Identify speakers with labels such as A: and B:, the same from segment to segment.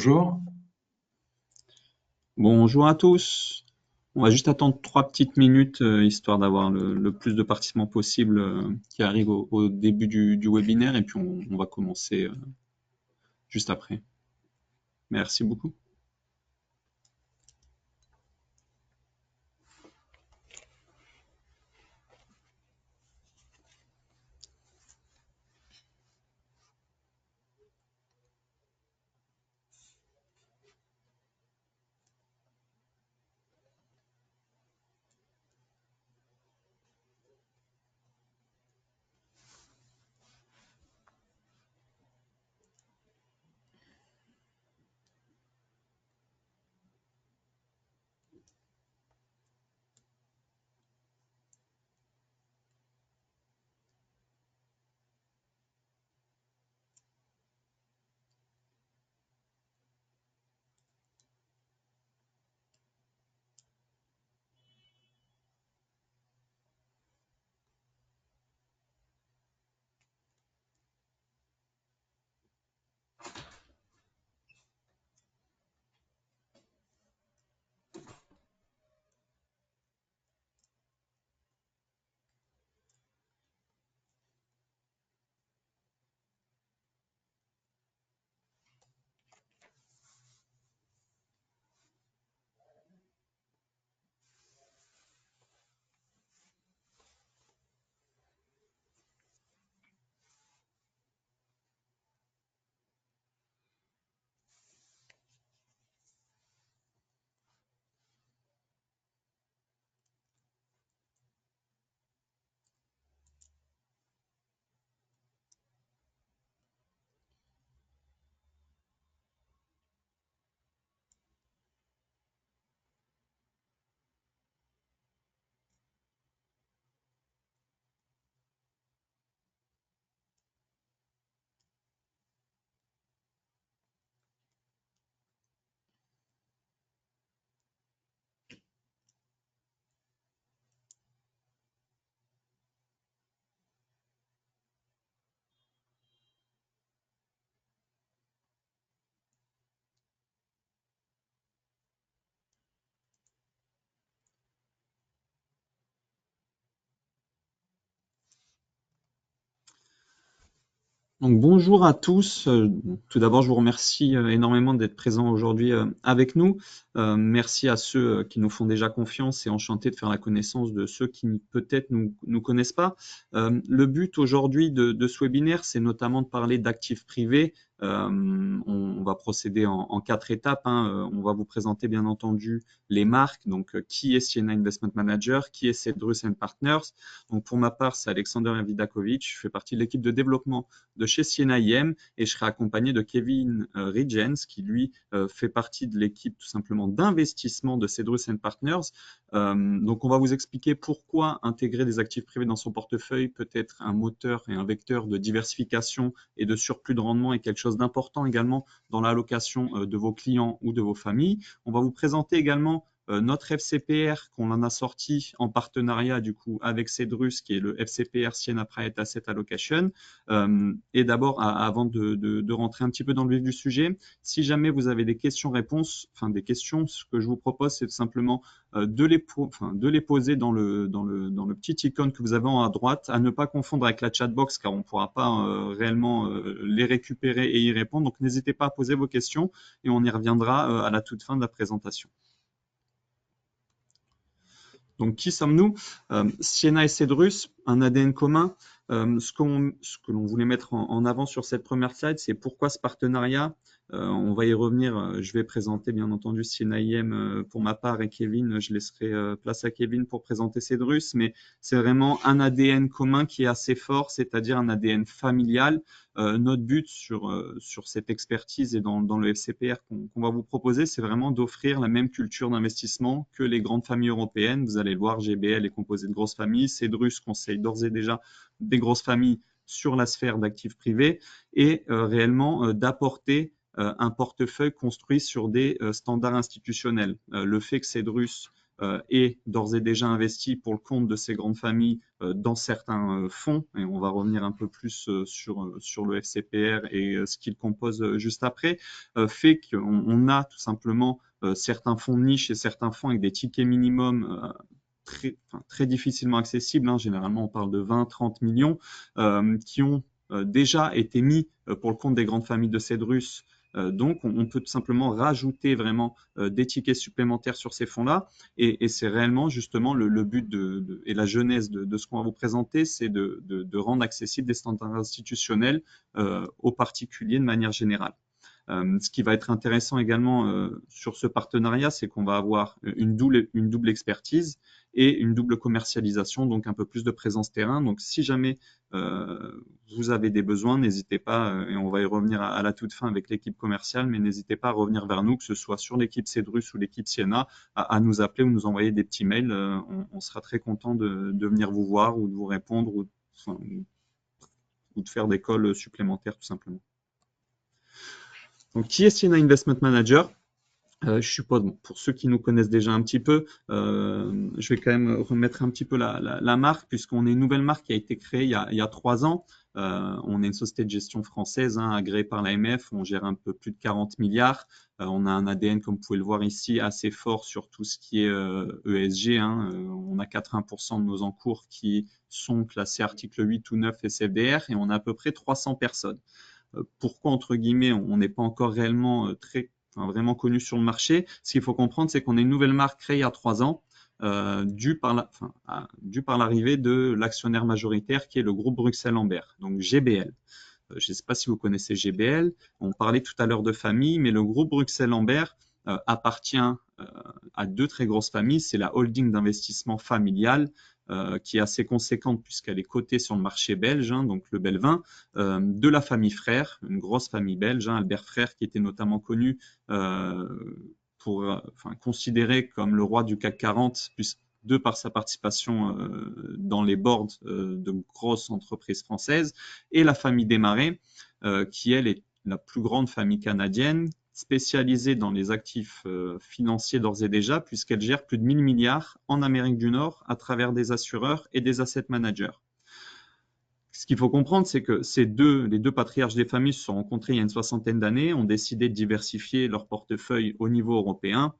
A: Bonjour.
B: Bonjour à tous. On va juste attendre 3 petites minutes, histoire d'avoir le plus de participants possible qui arrivent au début du webinaire et puis on va commencer juste après. Merci beaucoup. Donc bonjour à tous. Tout d'abord, je vous remercie énormément d'être présents aujourd'hui avec nous. Merci à ceux qui nous font déjà confiance et enchanté de faire la connaissance de ceux qui peut-être nous connaissent pas. Le but aujourd'hui de ce webinaire, c'est notamment de parler d'actifs privés. On va procéder en 4 étapes, hein. On va vous présenter bien entendu les marques, donc qui est Siena Investment Manager, qui est Cedrus Partners. Donc pour ma part, c'est Alexander Vidakovic, je fais partie de l'équipe de développement de chez Siena IM et je serai accompagné de Kevin Rigens qui lui fait partie de l'équipe tout simplement d'investissement de Cedrus Partners. Donc on va vous expliquer pourquoi intégrer des actifs privés dans son portefeuille peut être un moteur et un vecteur de diversification et de surplus de rendement et quelque chose d'important également dans l'allocation de vos clients ou de vos familles. On va vous présenter également notre FCPR qu'on en a sorti en partenariat du coup avec Cedrus qui est le FCPR Siena Private Asset Allocation. Et d'abord, avant de rentrer un petit peu dans le vif du sujet, si jamais vous avez des questions-réponses, enfin des questions, ce que je vous propose, c'est simplement de les poser dans le petit icône que vous avez en haut à droite, à ne pas confondre avec la chatbox car on ne pourra pas réellement les récupérer et y répondre. Donc n'hésitez pas à poser vos questions et on y reviendra à la toute fin de la présentation. Donc, qui sommes-nous? Siena et Cedrus, un ADN commun. Ce que l'on voulait mettre en avant sur cette première slide, c'est pourquoi ce partenariat. On va y revenir. Je vais présenter bien entendu Siena IM pour ma part et Kevin, je laisserai place à Kevin pour présenter Cedrus, mais c'est vraiment un ADN commun qui est assez fort, c'est-à-dire un ADN familial. Notre but sur cette expertise et dans le FCPR qu'on va vous proposer, c'est vraiment d'offrir la même culture d'investissement que les grandes familles européennes. Vous allez le voir, GBL est composé de grosses familles. Cedrus conseille d'ores et déjà des grosses familles sur la sphère d'actifs privés et réellement d'apporter un portefeuille construit sur des standards institutionnels. Le fait que Cedrus est d'ores et déjà investi pour le compte de ces grandes familles dans certains fonds, et on va revenir un peu plus sur le FCPR et ce qu'il compose juste après, fait qu'on a tout simplement certains fonds de niche et certains fonds avec des tickets minimums très difficilement accessibles, hein. Généralement, on parle de 20-30 millions, qui ont déjà été mis pour le compte des grandes familles de Cédrus. Donc, on peut tout simplement rajouter vraiment des tickets supplémentaires sur ces fonds-là. Et c'est réellement justement le but et la genèse de ce qu'on va vous présenter, c'est de rendre accessibles des standards institutionnels aux particuliers de manière générale. Ce qui va être intéressant également sur ce partenariat, c'est qu'on va avoir une double expertise et une double commercialisation, donc un peu plus de présence terrain. Donc, si jamais vous avez des besoins, n'hésitez pas, et on va y revenir à la toute fin avec l'équipe commerciale, mais n'hésitez pas à revenir vers nous, que ce soit sur l'équipe Cédrus ou l'équipe Siena, à nous appeler ou nous envoyer des petits mails. On sera très content de venir vous voir ou de vous répondre ou de faire des calls supplémentaires tout simplement. Donc, qui est Siena Investment Manager? Je suppose, bon, pour ceux qui nous connaissent déjà un petit peu, je vais quand même remettre un petit peu la marque, puisqu'on est une nouvelle marque qui a été créée il y a 3 ans. On est une société de gestion française, hein, agréée par l'AMF. On gère un peu plus de 40 milliards. On a un ADN, comme vous pouvez le voir ici, assez fort sur tout ce qui est ESG, hein. On a 80% de nos encours qui sont classés article 8 ou 9 SFDR et on a à peu près 300 personnes. Pourquoi, entre guillemets, on n'est pas encore réellement vraiment connu sur le marché? Ce qu'il faut comprendre, c'est qu'on est une nouvelle marque créée il y a 3 ans, due par l'arrivée de l'actionnaire majoritaire qui est le groupe Bruxelles-Lambert, donc GBL. Je ne sais pas si vous connaissez GBL. On parlait tout à l'heure de famille, mais le groupe Bruxelles-Lambert appartient à 2 très grosses familles. C'est la holding d'investissement familiale qui est assez conséquente puisqu'elle est cotée sur le marché belge, hein, donc le Belvin, de la famille Frère, une grosse famille belge, hein, Albert Frère, qui était notamment connu considéré comme le roi du CAC 40, de par sa participation dans les boards de grosses entreprises françaises, et la famille Desmarais, qui elle est la plus grande famille canadienne, spécialisée dans les actifs financiers d'ores et déjà, puisqu'elle gère plus de 1000 milliards en Amérique du Nord à travers des assureurs et des asset managers. Ce qu'il faut comprendre, c'est que les deux patriarches des familles se sont rencontrés il y a une 60aine d'années, ont décidé de diversifier leur portefeuille au niveau européen.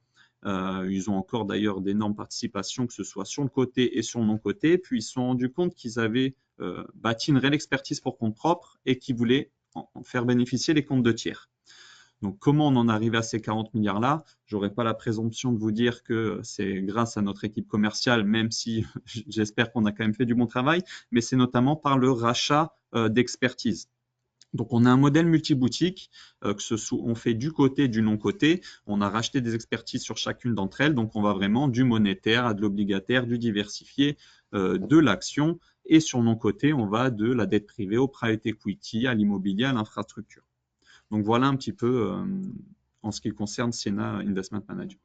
B: Ils ont encore d'ailleurs d'énormes participations, que ce soit sur le côté et sur le non-côté. Puis ils se sont rendus compte qu'ils avaient bâti une réelle expertise pour compte propre et qu'ils voulaient en faire bénéficier les comptes de tiers. Donc, comment on en est arrivé à ces 40 milliards-là? Je n'aurais pas la présomption de vous dire que c'est grâce à notre équipe commerciale, même si j'espère qu'on a quand même fait du bon travail, mais c'est notamment par le rachat d'expertise. Donc, on a un modèle multi-boutique, on fait du côté et du non-côté. On a racheté des expertises sur chacune d'entre elles. Donc, on va vraiment du monétaire à de l'obligataire, du diversifié, de l'action. Et sur le non-côté, on va de la dette privée au private equity, à l'immobilier, à l'infrastructure. Donc, voilà un petit peu en ce qui concerne Siena Investment Manager.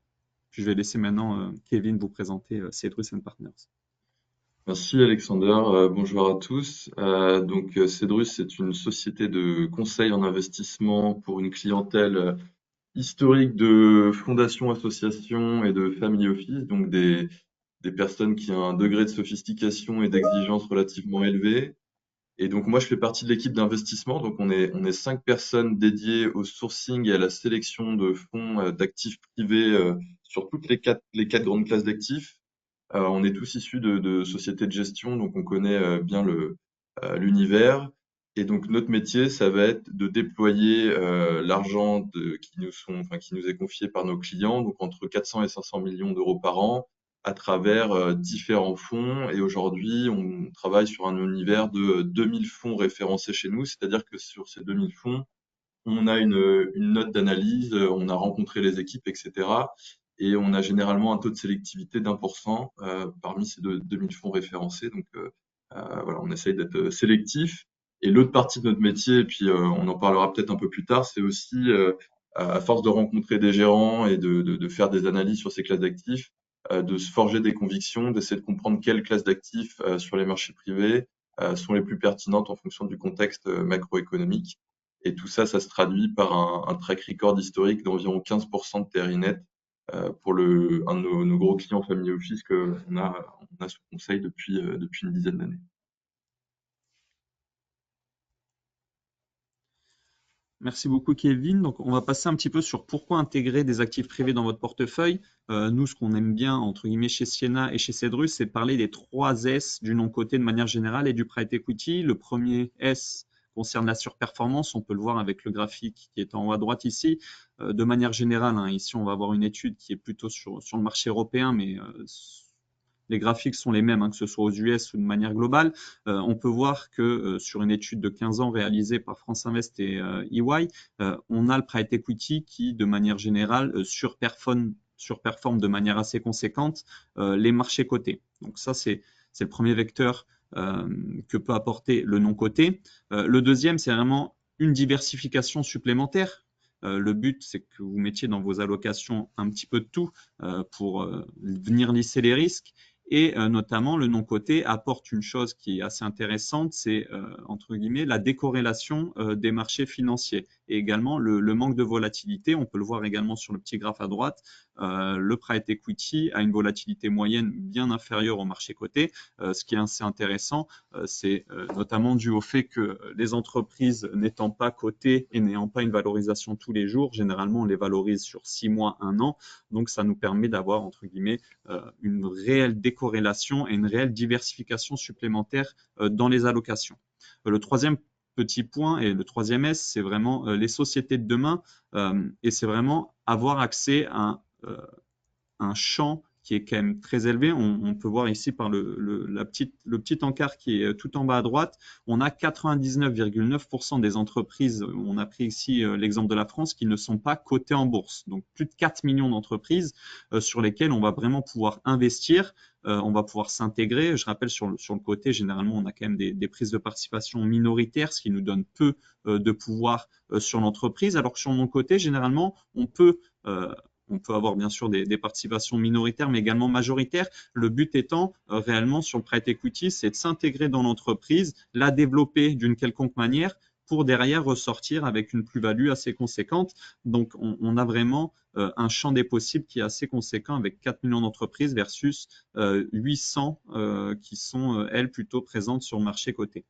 B: Puis, je vais laisser maintenant Kevin vous présenter Cedrus Partners.
A: Merci Alexander, bonjour à tous. Cedrus, c'est une société de conseil en investissement pour une clientèle historique de fondations, associations et de family office, donc des personnes qui ont un degré de sophistication et d'exigence relativement élevé. Et donc moi, je fais partie de l'équipe d'investissement, donc on est 5 personnes dédiées au sourcing et à la sélection de fonds d'actifs privés sur toutes les quatre grandes classes d'actifs. On est tous issus de sociétés de gestion, donc on connaît bien l'univers. Et donc notre métier, ça va être de déployer l'argent qui nous est confié par nos clients, donc entre 400 et 500 millions d'euros par an, à travers différents fonds. Et aujourd'hui, on travaille sur un univers de 2000 fonds référencés chez nous, c'est-à-dire que sur ces 2000 fonds, on a une note d'analyse, on a rencontré les équipes, etc. Et on a généralement un taux de sélectivité d'1% parmi ces 2000 fonds référencés. Donc voilà, on essaye d'être sélectif. Et l'autre partie de notre métier, et puis on en parlera peut-être un peu plus tard, c'est aussi à force de rencontrer des gérants et de faire des analyses sur ces classes d'actifs, de se forger des convictions, d'essayer de comprendre quelles classes d'actifs sur les marchés privés sont les plus pertinentes en fonction du contexte macroéconomique. Et tout ça, ça se traduit par un track record historique d'environ 15% de TRI net pour un de nos gros clients Family Office on a sous conseil depuis une dizaine d'années.
B: Merci beaucoup, Kevin. Donc, on va passer un petit peu sur pourquoi intégrer des actifs privés dans votre portefeuille. Nous, ce qu'on aime bien, entre guillemets, chez Siena et chez Cedrus, c'est de parler des 3 S du non-coté de manière générale et du private equity. Le premier S concerne la surperformance. On peut le voir avec le graphique qui est en haut à droite ici. De manière générale, hein, ici, on va avoir une étude qui est plutôt sur le marché européen, mais les graphiques sont les mêmes, hein, que ce soit aux US ou de manière globale. On peut voir que sur une étude de 15 ans réalisée par France Invest et EY, on a le private equity qui, de manière générale, surperforme de manière assez conséquente les marchés cotés. Donc ça, c'est le premier vecteur que peut apporter le non coté. Le deuxième, c'est vraiment une diversification supplémentaire. Le but, c'est que vous mettiez dans vos allocations un petit peu de tout pour venir lisser les risques. Et notamment, le non-coté apporte une chose qui est assez intéressante, c'est entre guillemets la décorrélation des marchés financiers et également le manque de volatilité. On peut le voir également sur le petit graphe à droite. Le private equity a une volatilité moyenne bien inférieure au marché coté. Ce qui est assez intéressant, c'est notamment dû au fait que les entreprises n'étant pas cotées et n'ayant pas une valorisation tous les jours, généralement on les valorise sur 6 mois, 1 an. Donc ça nous permet d'avoir entre guillemets une réelle décorrélation et une réelle diversification supplémentaire dans les allocations. Le troisième petit point et le troisième S, c'est vraiment les sociétés de demain et c'est vraiment avoir accès à un champ qui est quand même très élevé. On peut voir ici par le petit encart qui est tout en bas à droite, on a 99,9% des entreprises, on a pris ici l'exemple de la France, qui ne sont pas cotées en bourse. Donc plus de 4 millions d'entreprises sur lesquelles on va vraiment pouvoir investir. On va pouvoir s'intégrer. Je rappelle, sur le côté, généralement, on a quand même des prises de participation minoritaires, ce qui nous donne peu de pouvoir sur l'entreprise. Alors que sur mon côté, généralement, on peut avoir bien sûr des participations minoritaires, mais également majoritaires. Le but étant réellement sur le private equity, c'est de s'intégrer dans l'entreprise, la développer d'une quelconque manière pour derrière ressortir avec une plus-value assez conséquente. Donc, on a vraiment un champ des possibles qui est assez conséquent avec 4 millions d'entreprises versus 800 qui sont, elles, plutôt présentes sur le marché coté.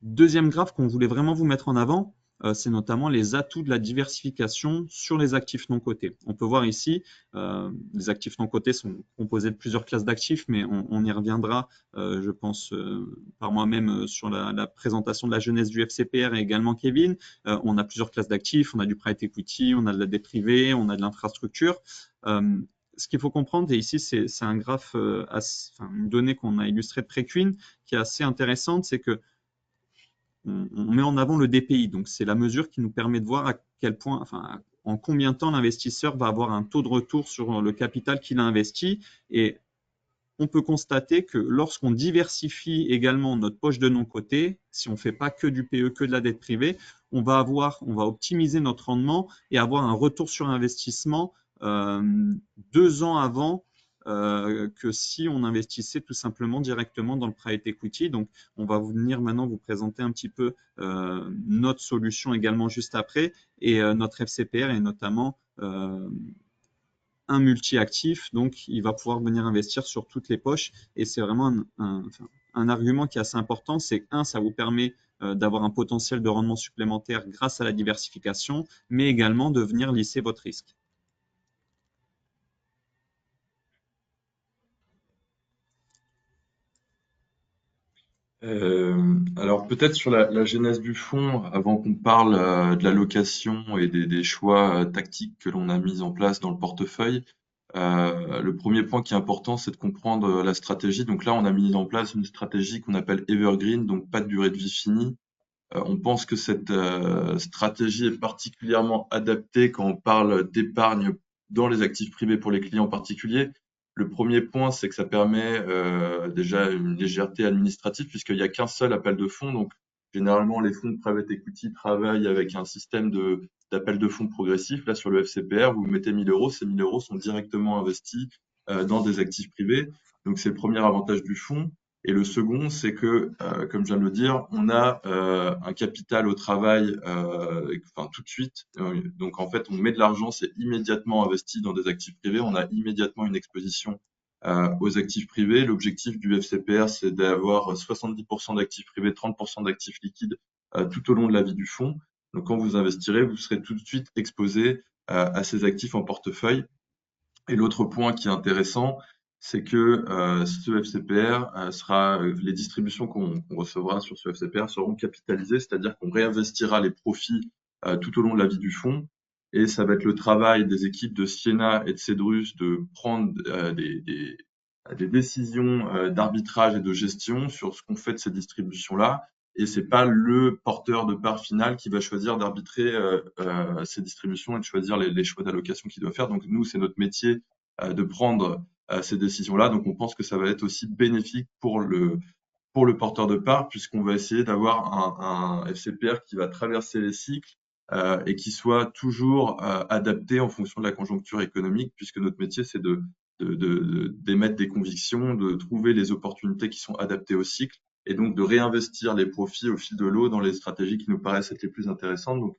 B: Deuxième graphe qu'on voulait vraiment vous mettre en avant, c'est notamment les atouts de la diversification sur les actifs non cotés. On peut voir ici, les actifs non cotés sont composés de plusieurs classes d'actifs, mais on y reviendra, je pense, par moi-même sur la présentation de la jeunesse du FCPR et également Kevin. On a plusieurs classes d'actifs, on a du private equity, on a de la dette privée, on a de l'infrastructure. Ce qu'il faut comprendre, et ici c'est un graphe, une donnée qu'on a illustrée de Preqin, qui est assez intéressante, c'est que on met en avant le DPI. Donc, c'est la mesure qui nous permet de voir à quel point, enfin, en combien de temps l'investisseur va avoir un taux de retour sur le capital qu'il a investi. Et on peut constater que lorsqu'on diversifie également notre poche de non-coté, si on ne fait pas que du PE, que de la dette privée, on va optimiser notre rendement et avoir un retour sur investissement 2 ans avant que si on investissait tout simplement directement dans le private equity. Donc, on va venir maintenant vous présenter un petit peu notre solution également juste après et notre FCPR et notamment un multi-actif, donc il va pouvoir venir investir sur toutes les poches et c'est vraiment un argument qui est assez important, c'est que ça vous permet d'avoir un potentiel de rendement supplémentaire grâce à la diversification, mais également de venir lisser votre risque.
A: Alors peut-être sur la genèse du fonds, avant qu'on parle de l'allocation et des choix tactiques que l'on a mis en place dans le portefeuille, le premier point qui est important, c'est de comprendre la stratégie. Donc là, on a mis en place une stratégie qu'on appelle Evergreen, donc pas de durée de vie finie. On pense que cette stratégie est particulièrement adaptée quand on parle d'épargne dans les actifs privés pour les clients particuliers. Le premier point, c'est que ça permet déjà une légèreté administrative puisqu'il n'y a qu'un seul appel de fonds. Donc, généralement, les fonds de private equity travaillent avec un système d'appel de fonds progressif. Là, sur le FCPR, vous mettez 1000 euros, ces 1000 euros sont directement investis dans des actifs privés. Donc, c'est le premier avantage du fonds. Et le second, c'est que, comme je viens de le dire, on a un capital au travail, enfin tout de suite. Donc en fait, on met de l'argent, c'est immédiatement investi dans des actifs privés. On a immédiatement une exposition aux actifs privés. L'objectif du FCPR, c'est d'avoir 70% d'actifs privés, 30% d'actifs liquides tout au long de la vie du fonds. Donc quand vous investirez, vous serez tout de suite exposé à ces actifs en portefeuille. Et l'autre point qui est intéressant, c'est que ce FCPR les distributions qu'on recevra sur ce FCPR seront capitalisées, c'est-à-dire qu'on réinvestira les profits tout au long de la vie du fonds. Et ça va être le travail des équipes de Siena et de Cedrus de prendre des décisions d'arbitrage et de gestion sur ce qu'on fait de ces distributions-là. Et c'est pas le porteur de part final qui va choisir d'arbitrer ces distributions et de choisir les choix d'allocation qu'il doit faire. Donc nous, c'est notre métier de prendre ces décisions-là. Donc on pense que ça va être aussi bénéfique pour le porteur de part, puisqu'on va essayer d'avoir un FCPR qui va traverser les cycles et qui soit toujours adapté en fonction de la conjoncture économique, puisque notre métier, c'est d'émettre des convictions, de trouver les opportunités qui sont adaptées au cycle, et donc de réinvestir les profits au fil de l'eau dans les stratégies qui nous paraissent être les plus intéressantes. Donc,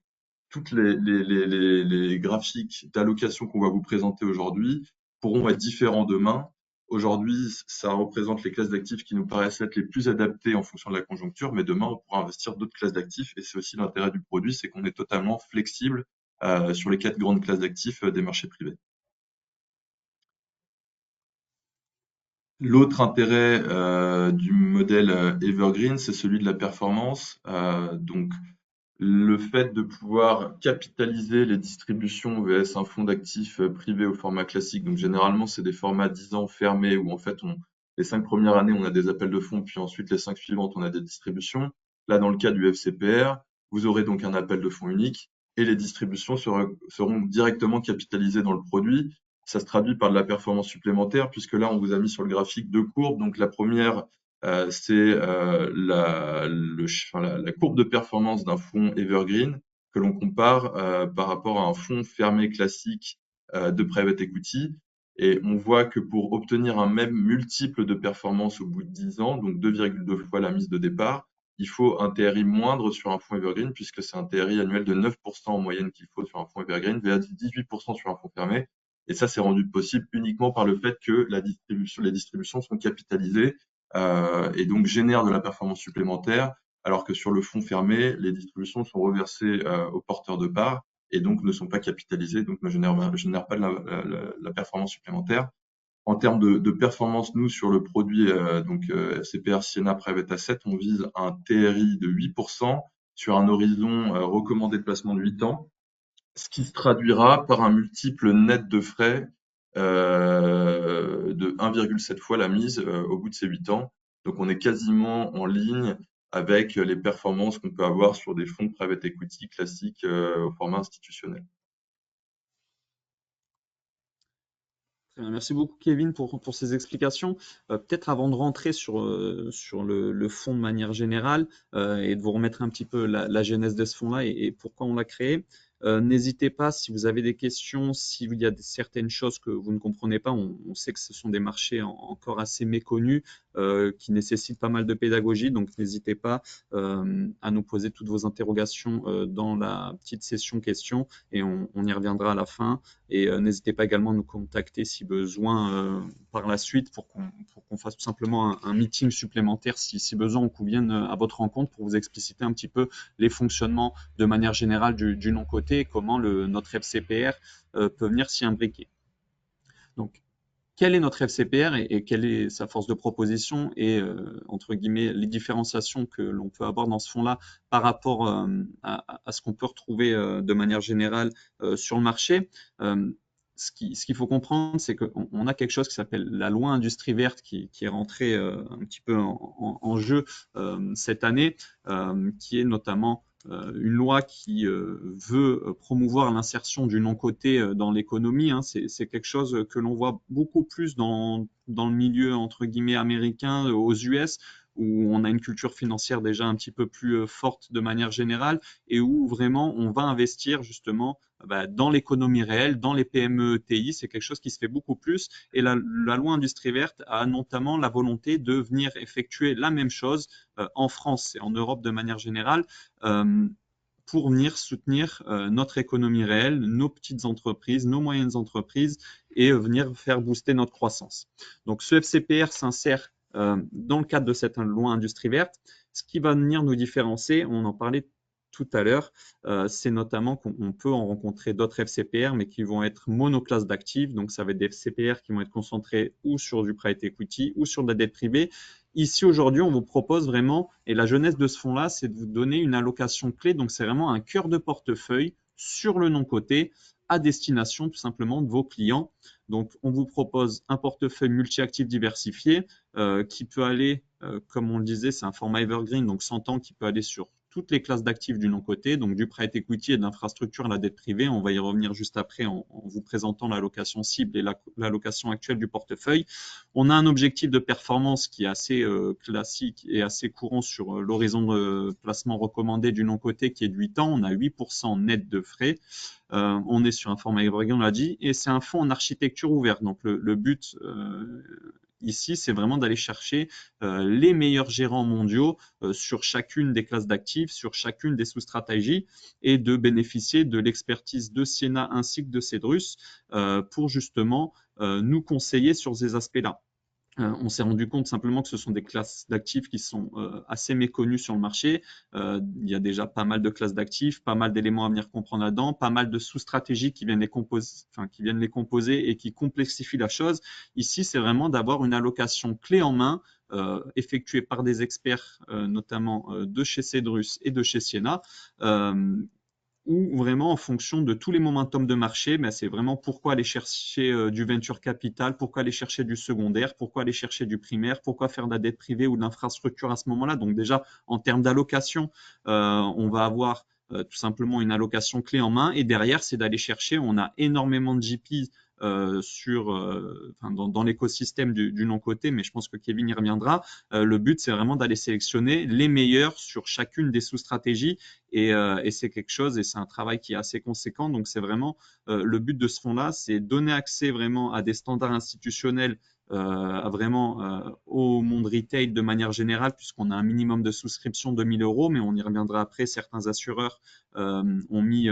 A: toutes les graphiques d'allocation qu'on va vous présenter aujourd'hui pourront être différents demain. Aujourd'hui, ça représente les classes d'actifs qui nous paraissent être les plus adaptées en fonction de la conjoncture, mais demain, on pourra investir d'autres classes d'actifs et c'est aussi l'intérêt du produit, c'est qu'on est totalement flexible sur les 4 grandes classes d'actifs des marchés privés. L'autre intérêt du modèle Evergreen, c'est celui de la performance. Donc, le fait de pouvoir capitaliser les distributions vs un fonds d'actifs privé au format classique, donc généralement c'est des formats 10 ans fermés où en fait les 5 premières années on a des appels de fonds, puis ensuite les 5 suivantes on a des distributions. Là dans le cas du FCPR, vous aurez donc un appel de fonds unique et les distributions seront directement capitalisées dans le produit. Ça se traduit par de la performance supplémentaire puisque là on vous a mis sur le graphique deux courbes. Donc la première c'est la courbe de performance d'un fonds evergreen que l'on compare par rapport à un fonds fermé classique de private equity. Et on voit que pour obtenir un même multiple de performance au bout de 10 ans, donc 2,2 fois la mise de départ, il faut un TRI moindre sur un fonds evergreen, puisque c'est un TRI annuel de 9% en moyenne qu'il faut sur un fonds evergreen, vers 18% sur un fonds fermé. Et ça, c'est rendu possible uniquement par le fait que les distributions sont capitalisées et donc génère de la performance supplémentaire, alors que sur le fonds fermé, les distributions sont reversées aux porteurs de parts et donc ne sont pas capitalisées, donc ne génèrent pas de la performance supplémentaire. En termes de performance, nous, sur le produit FCPR Siena Private Asset, on vise un TRI de 8% sur un horizon recommandé de placement de 8 ans, ce qui se traduira par un multiple net de frais de 1,7 fois la mise au bout de ces 8 ans. Donc on est quasiment en ligne avec les performances qu'on peut avoir sur des fonds de private equity classiques au format institutionnel.
B: Très bien. Merci beaucoup, Kevin, pour ces explications. Peut-être avant de rentrer sur le fonds de manière générale et de vous remettre un petit peu la genèse de ce fonds-là et pourquoi on l'a créé, n'hésitez pas si vous avez des questions, s'il y a certaines choses que vous ne comprenez pas. On sait que ce sont des marchés encore assez méconnus qui nécessitent pas mal de pédagogie, donc n'hésitez pas à nous poser toutes vos interrogations dans la petite session questions et on y reviendra à la fin. Et n'hésitez pas également à nous contacter si besoin par la suite pour qu'on fasse tout simplement un meeting supplémentaire si besoin, ou qu'on vienne à votre rencontre pour vous expliciter un petit peu les fonctionnements de manière générale du non-coté et comment notre FCPR peut venir s'y imbriquer. Donc, quel est notre FCPR et quelle est sa force de proposition et, entre guillemets, les différenciations que l'on peut avoir dans ce fonds-là par rapport à ce qu'on peut retrouver de manière générale sur le marché. Ce qu'il faut comprendre, c'est qu'on a quelque chose qui s'appelle la loi industrie verte qui est rentrée un petit peu en jeu cette année, qui est notamment une loi qui veut promouvoir l'insertion du non-coté dans l'économie. Hein. C'est quelque chose que l'on voit beaucoup plus dans le milieu entre guillemets américain aux US, où on a une culture financière déjà un petit peu plus forte de manière générale et où vraiment on va investir justement dans l'économie réelle, dans les PME ETI. C'est quelque chose qui se fait beaucoup plus. Et la loi Industrie verte a notamment la volonté de venir effectuer la même chose en France et en Europe de manière générale. Pour venir soutenir notre économie réelle, nos petites entreprises, nos moyennes entreprises et venir faire booster notre croissance. Donc ce FCPR s'insère dans le cadre de cette loi Industrie verte. Ce qui va venir nous différencier, on en parlait tout à l'heure, c'est notamment qu'on peut en rencontrer d'autres FCPR, mais qui vont être monoclasses d'actifs. Donc, ça va être des FCPR qui vont être concentrés ou sur du private equity ou sur de la dette privée. Ici, aujourd'hui, on vous propose vraiment, et la jeunesse de ce fonds-là, c'est de vous donner une allocation clé. Donc, c'est vraiment un cœur de portefeuille sur le non-coté à destination tout simplement de vos clients. Donc, on vous propose un portefeuille multi-actifs diversifié qui peut aller, comme on le disait, c'est un format evergreen, donc 100 ans qui peut aller sur toutes les classes d'actifs du non-coté, donc du private equity et de l'infrastructure à la dette privée. On va y revenir juste après en vous présentant l'allocation cible et l'allocation actuelle du portefeuille. On a un objectif de performance qui est assez classique et assez courant sur l'horizon de placement recommandé du non-coté qui est de 8 ans. On a 8% net de frais. On est sur un format evergreen, on l'a dit, et c'est un fonds en architecture ouverte. Donc le but ici, c'est vraiment d'aller chercher les meilleurs gérants mondiaux sur chacune des classes d'actifs, sur chacune des sous-stratégies et de bénéficier de l'expertise de Siena ainsi que de Cedrus pour justement nous conseiller sur ces aspects-là. On s'est rendu compte simplement que ce sont des classes d'actifs qui sont assez méconnues sur le marché. Il y a déjà pas mal de classes d'actifs, pas mal d'éléments à venir comprendre là-dedans, pas mal de sous-stratégies qui viennent les composer et qui complexifient la chose. Ici, c'est vraiment d'avoir une allocation clé en main effectuée par des experts, notamment de chez Cedrus et de chez Siena, ou vraiment en fonction de tous les momentum de marché, mais c'est vraiment pourquoi aller chercher du venture capital, pourquoi aller chercher du secondaire, pourquoi aller chercher du primaire, pourquoi faire de la dette privée ou de l'infrastructure à ce moment-là. Donc déjà, en termes d'allocation, on va avoir tout simplement une allocation clé en main. Et derrière, c'est d'aller chercher, on a énormément de GP dans l'écosystème du non-coté, mais je pense que Kevin y reviendra. Le but, c'est vraiment d'aller sélectionner les meilleurs sur chacune des sous-stratégies et c'est quelque chose et c'est un travail qui est assez conséquent. Donc, c'est vraiment le but de ce fonds-là, c'est donner accès vraiment à des standards institutionnels au monde retail de manière générale, puisqu'on a un minimum de souscription de 1 000 euros, mais on y reviendra après. Certains assureurs ont mis,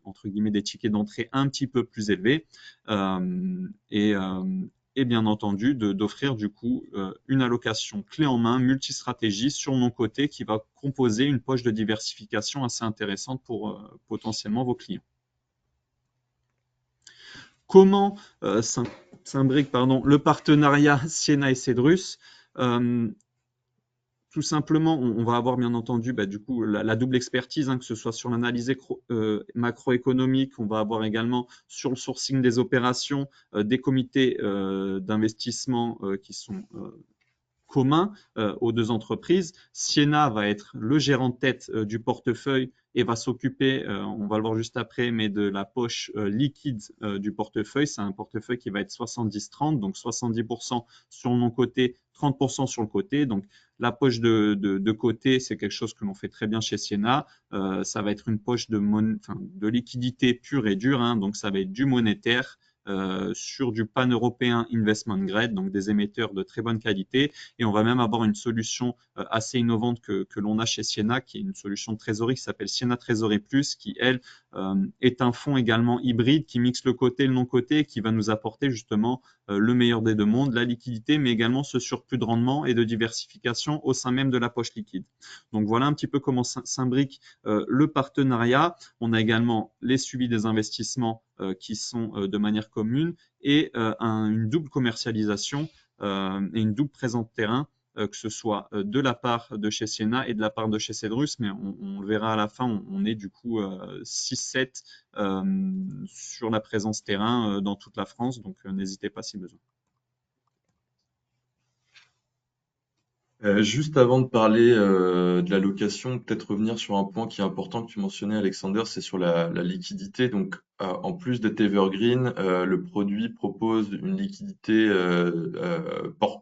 B: entre guillemets, des tickets d'entrée un petit peu plus élevés. Et bien entendu d'offrir du coup une allocation clé en main, multistratégie sur mon côté qui va composer une poche de diversification assez intéressante pour potentiellement vos clients. Comment s'imbrique le partenariat Siena et Cedrus tout simplement, on va avoir bien entendu du coup la double expertise, que ce soit sur l'analyse macroéconomique, on va avoir également sur le sourcing des opérations des comités d'investissement qui sont commun aux deux entreprises. Siena va être le gérant de tête du portefeuille et va s'occuper, on va le voir juste après, mais de la poche liquide du portefeuille. C'est un portefeuille qui va être 70-30, donc 70% sur le non-coté, 30% sur le côté. Donc la poche de côté, c'est quelque chose que l'on fait très bien chez Siena. Ça va être une poche de liquidité pure et dure, donc ça va être du monétaire, sur du pan-européen investment grade, donc des émetteurs de très bonne qualité. Et on va même avoir une solution assez innovante que l'on a chez Siena, qui est une solution de trésorerie qui s'appelle Siena Trésorerie Plus, qui, elle, est un fonds également hybride qui mixe le côté et le non-côté et qui va nous apporter justement le meilleur des deux mondes, la liquidité, mais également ce surplus de rendement et de diversification au sein même de la poche liquide. Donc voilà un petit peu comment s'imbrique le partenariat. On a également les suivis des investissements qui sont de manière commune et une double commercialisation et une double présence de terrain, que ce soit de la part de chez Siena et de la part de chez Cedrus, mais on le verra à la fin, on est du coup 6-7 sur la présence terrain dans toute la France, donc n'hésitez pas si besoin.
A: Juste avant de parler de la location, peut-être revenir sur un point qui est important que tu mentionnais, Alexander, c'est sur la liquidité. Donc, en plus d'être evergreen, le produit propose une liquidité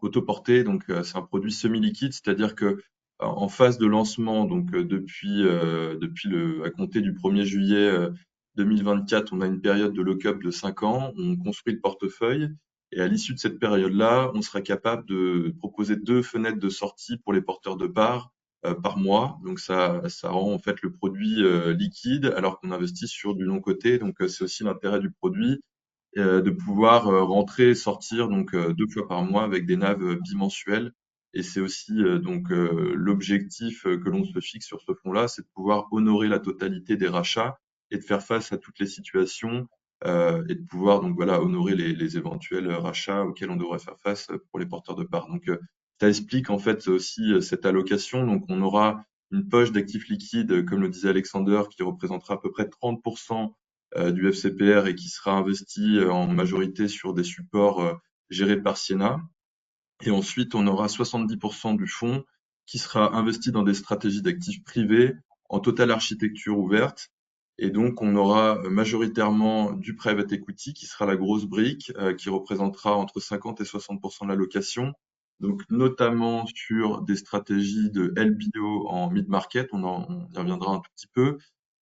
A: autoportée. Donc, c'est un produit semi-liquide, c'est-à-dire que en phase de lancement, donc depuis à compter du 1er juillet 2024, on a une période de lock-up de 5 ans. On construit le portefeuille. Et à l'issue de cette période-là, on sera capable de proposer 2 fenêtres de sortie pour les porteurs de parts par mois. Donc ça rend en fait le produit liquide alors qu'on investit sur du long côté. Donc c'est aussi l'intérêt du produit de pouvoir rentrer et sortir donc 2 fois par mois avec des naves bimensuelles. Et c'est aussi l'objectif que l'on se fixe sur ce fonds-là, c'est de pouvoir honorer la totalité des rachats et de faire face à toutes les situations et de pouvoir donc voilà honorer les éventuels rachats auxquels on devrait faire face pour les porteurs de parts. Donc ça explique en fait aussi cette allocation. Donc on aura une poche d'actifs liquides, comme le disait Alexander, qui représentera à peu près 30% du FCPR et qui sera investi en majorité sur des supports gérés par Siena. Et ensuite, on aura 70% du fonds qui sera investi dans des stratégies d'actifs privés en totale architecture ouverte. Et donc, on aura majoritairement du private equity qui sera la grosse brique, qui représentera entre 50 et 60% de l'allocation. Donc, notamment sur des stratégies de LBO en mid-market, on y reviendra un tout petit peu,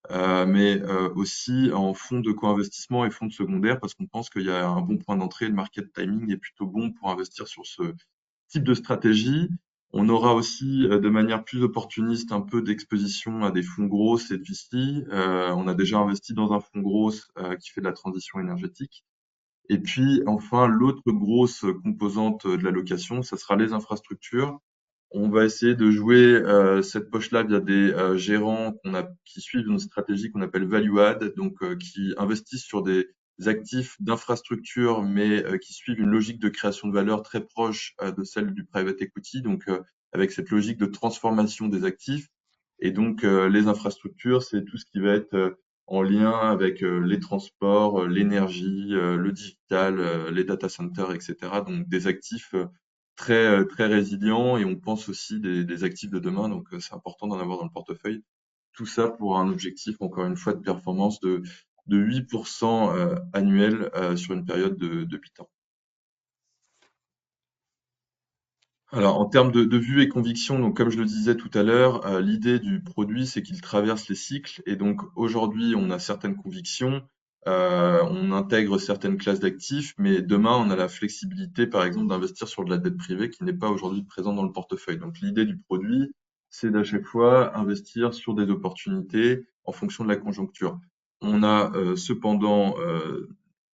A: mais aussi en fonds de co-investissement et fonds de secondaire, parce qu'on pense qu'il y a un bon point d'entrée, le market timing est plutôt bon pour investir sur ce type de stratégie. On aura aussi, de manière plus opportuniste, un peu d'exposition à des fonds grosses et de VC. On a déjà investi dans un fonds gros qui fait de la transition énergétique. Et puis, enfin, l'autre grosse composante de l'allocation, ça sera les infrastructures. On va essayer de jouer cette poche-là via des gérants qui suivent une stratégie qu'on appelle value add, donc qui investissent sur des actifs d'infrastructure, mais qui suivent une logique de création de valeur très proche de celle du private equity, donc avec cette logique de transformation des actifs. Et donc les infrastructures, c'est tout ce qui va être en lien avec les transports, l'énergie, le digital, les data centers, etc. Donc des actifs très résilients et on pense aussi des actifs de demain, donc c'est important d'en avoir dans le portefeuille. Tout ça pour un objectif, encore une fois, de performance de 8% annuel sur une période de 8 ans. Alors, en termes de vue et conviction, donc comme je le disais tout à l'heure, l'idée du produit, c'est qu'il traverse les cycles. Et donc aujourd'hui, on a certaines convictions, on intègre certaines classes d'actifs, mais demain, on a la flexibilité, par exemple, d'investir sur de la dette privée qui n'est pas aujourd'hui présente dans le portefeuille. Donc l'idée du produit, c'est d'à chaque fois investir sur des opportunités en fonction de la conjoncture. On a cependant,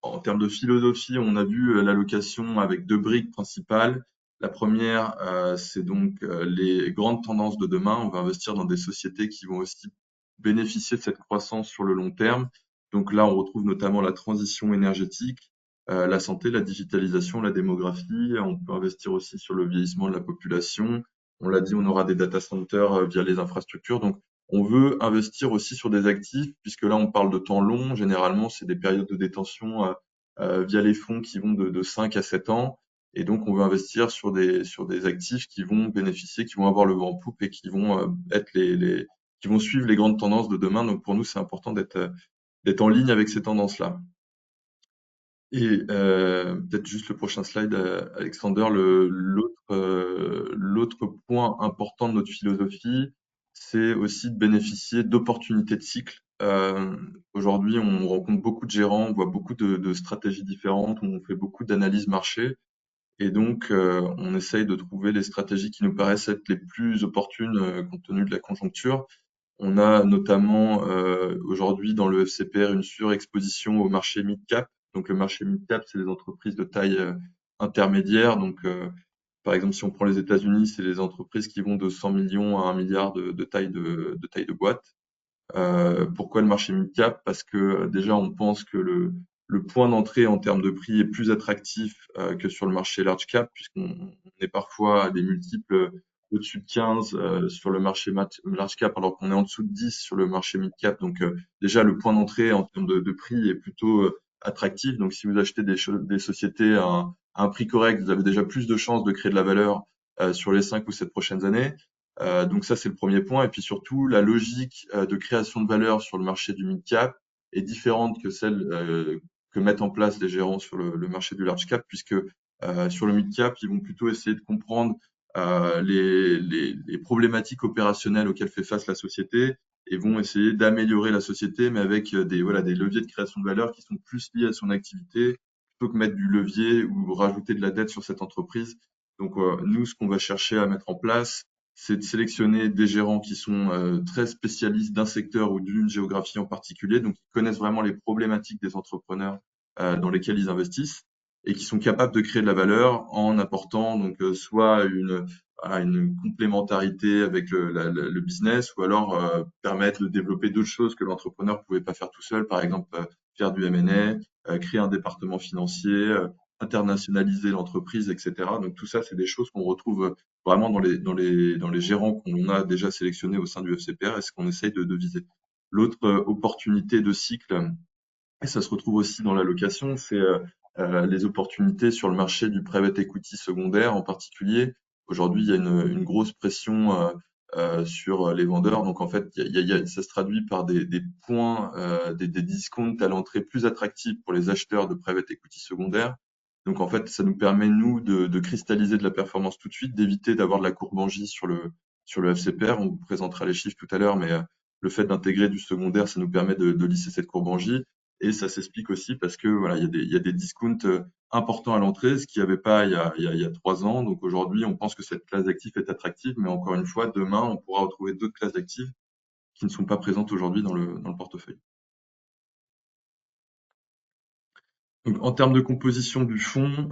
A: en termes de philosophie, on a vu l'allocation avec 2 briques principales. La première, c'est donc les grandes tendances de demain. On va investir dans des sociétés qui vont aussi bénéficier de cette croissance sur le long terme. Donc là, on retrouve notamment la transition énergétique, la santé, la digitalisation, la démographie. On peut investir aussi sur le vieillissement de la population. On l'a dit, on aura des data centers via les infrastructures. Donc, on veut investir aussi sur des actifs, puisque là, on parle de temps long. Généralement, c'est des périodes de détention via les fonds qui vont de 5 à 7 ans. Et donc, on veut investir sur des actifs qui vont bénéficier, qui vont avoir le vent en poupe et qui vont être qui vont suivre les grandes tendances de demain. Donc, pour nous, c'est important d'être en ligne avec ces tendances-là. Et peut-être juste le prochain slide, Alexander, l'autre point important de notre philosophie, c'est aussi de bénéficier d'opportunités de cycle. Aujourd'hui, on rencontre beaucoup de gérants, on voit beaucoup de stratégies différentes, on fait beaucoup d'analyses marché. Et donc, on essaye de trouver les stratégies qui nous paraissent être les plus opportunes compte tenu de la conjoncture. On a notamment aujourd'hui dans le FCPR une surexposition au marché mid-cap. Donc le marché mid-cap, c'est les entreprises de taille intermédiaire. Donc par exemple, si on prend les États-Unis, c'est les entreprises qui vont de 100 millions à 1 milliard de taille de boîte. Pourquoi le marché mid-cap? Parce que déjà, on pense que le point d'entrée en termes de prix est plus attractif que sur le marché large cap, puisqu'on est parfois à des multiples au-dessus de 15 sur le marché large cap, alors qu'on est en dessous de 10 sur le marché mid cap. Donc déjà, le point d'entrée en termes de prix est plutôt attractif. Donc si vous achetez des sociétés à un prix correct, vous avez déjà plus de chances de créer de la valeur sur les 5 ou 7 prochaines années. Donc ça, c'est le premier point. Et puis surtout, la logique de création de valeur sur le marché du mid-cap est différente que celle que mettent en place les gérants sur le marché du large-cap, puisque sur le mid-cap, ils vont plutôt essayer de comprendre les problématiques opérationnelles auxquelles fait face la société et vont essayer d'améliorer la société, mais avec voilà, des leviers de création de valeur qui sont plus liés à son activité, plutôt que mettre du levier ou rajouter de la dette sur cette entreprise. Donc nous, ce qu'on va chercher à mettre en place, c'est de sélectionner des gérants qui sont très spécialistes d'un secteur ou d'une géographie en particulier, donc qui connaissent vraiment les problématiques des entrepreneurs dans lesquels ils investissent et qui sont capables de créer de la valeur en apportant donc soit une complémentarité avec le business ou alors permettre de développer d'autres choses que l'entrepreneur pouvait pas faire tout seul, par exemple faire du M&A, créer un département financier, internationaliser l'entreprise, etc. Donc tout ça, c'est des choses qu'on retrouve vraiment dans les gérants qu'on a déjà sélectionnés au sein du FCPR et ce qu'on essaye de viser. L'autre opportunité de cycle, et ça se retrouve aussi dans l'allocation, c'est les opportunités sur le marché du private equity secondaire en particulier. Aujourd'hui, il y a une grosse pression sur les vendeurs. Donc en fait, ça se traduit par des points, des discounts à l'entrée plus attractifs pour les acheteurs de private equity secondaire. Donc en fait, ça nous permet, nous, de cristalliser de la performance tout de suite, d'éviter d'avoir de la courbe en J sur le FCPR. On vous présentera les chiffres tout à l'heure, mais le fait d'intégrer du secondaire, ça nous permet de lisser cette courbe en J. Et ça s'explique aussi parce que voilà, il y a des discounts importants à l'entrée, ce qu'il n'y avait pas il y a 3 ans. Donc aujourd'hui, on pense que cette classe d'actifs est attractive, mais encore une fois, demain, on pourra retrouver d'autres classes d'actifs qui ne sont pas présentes aujourd'hui dans le portefeuille. Donc, en termes de composition du fonds,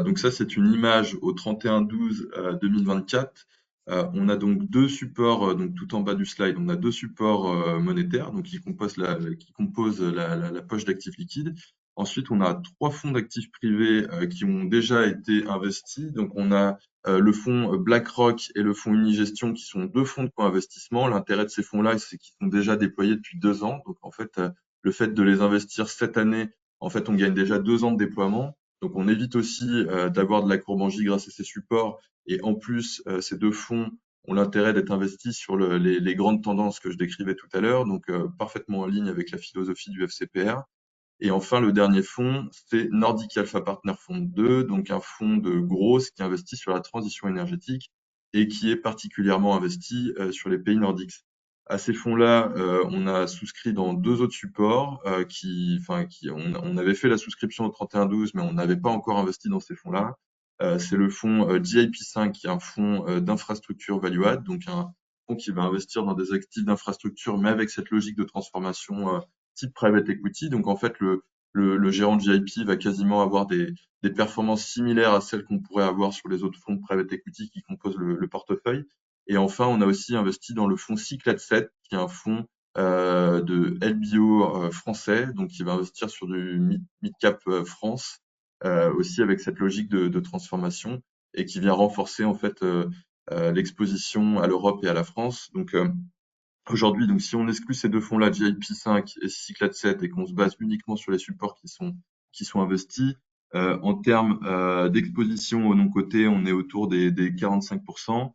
A: donc ça c'est une image au 31/12/2024. On a donc deux supports, donc tout en bas du slide, on a deux supports monétaires, donc qui composent la poche d'actifs liquides. Ensuite, on a trois fonds d'actifs privés qui ont déjà été investis. Donc, on a le fonds BlackRock et le fonds Unigestion, qui sont deux fonds de co-investissement. L'intérêt de ces fonds-là, c'est qu'ils sont déjà déployés depuis 2 ans. Donc, en fait, le fait de les investir cette année en fait, on gagne déjà 2 ans de déploiement. Donc, on évite aussi d'avoir de la courbe en J grâce à ces supports. Et en plus, ces deux fonds ont l'intérêt d'être investis sur les grandes tendances que je décrivais tout à l'heure, donc parfaitement en ligne avec la philosophie du FCPR. Et enfin, le dernier fonds, c'est Nordic Alpha Partner Fund 2, donc un fonds de growth qui investit sur la transition énergétique et qui est particulièrement investi sur les pays nordiques. À ces fonds-là, on a souscrit dans deux autres supports on avait fait la souscription au 31/12, mais on n'avait pas encore investi dans ces fonds-là. C'est le fonds GIP5, qui est un fonds d'infrastructure value add, donc un fonds qui va investir dans des actifs d'infrastructure, mais avec cette logique de transformation type private equity. Donc en fait, le gérant de JIP va quasiment avoir des performances similaires à celles qu'on pourrait avoir sur les autres fonds de private equity qui composent le portefeuille. Et enfin, on a aussi investi dans le fonds Cyclade 7, qui est un fonds de LBO français, donc qui va investir sur du mid-cap France, aussi avec cette logique de transformation et qui vient renforcer en fait l'exposition à l'Europe et à la France. Donc aujourd'hui, donc si on exclut ces deux fonds-là, JIP5 et Cyclade 7, et qu'on se base uniquement sur les supports qui sont investis, en termes d'exposition au non-coté, on est autour des 45%.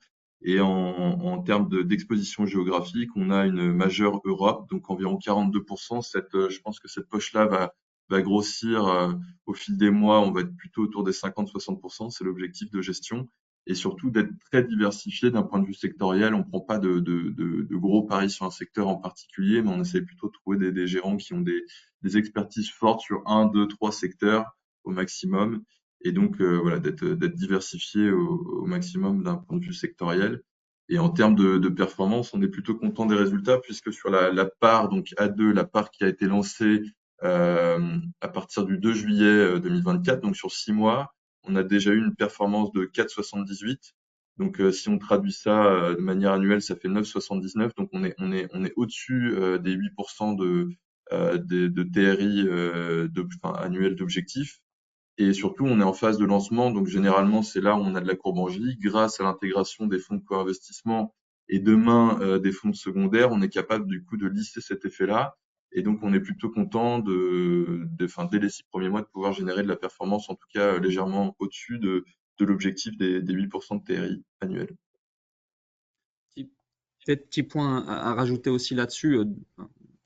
A: Et en termes d'exposition géographique, on a une majeure Europe, donc environ 42%. Je pense que cette poche-là va grossir au fil des mois. On va être plutôt autour des 50-60%. C'est l'objectif de gestion et surtout d'être très diversifié d'un point de vue sectoriel. On prend pas de gros paris sur un secteur en particulier, mais on essaie plutôt de trouver des gérants qui ont des expertises fortes sur un, deux, trois secteurs au maximum. Et donc, voilà, d'être diversifié au maximum d'un point de vue sectoriel. Et en termes de performance, on est plutôt content des résultats puisque sur la part, donc A2, la part qui a été lancée à partir du 2 juillet 2024, donc sur 6 mois, on a déjà eu une performance de 4,78. Donc, si on traduit ça de manière annuelle, ça fait 9,79. Donc, on est au-dessus des 8% de TRI annuel d'objectif. Et surtout, on est en phase de lancement. Donc, généralement, c'est là où on a de la courbe en J. Grâce à l'intégration des fonds de co-investissement et demain des fonds secondaires, on est capable du coup de lisser cet effet-là. Et donc, on est plutôt content dès les 6 premiers mois, de pouvoir générer de la performance, en tout cas légèrement au-dessus de l'objectif des 8% de TRI annuels.
B: Peut-être petit point à rajouter aussi là-dessus,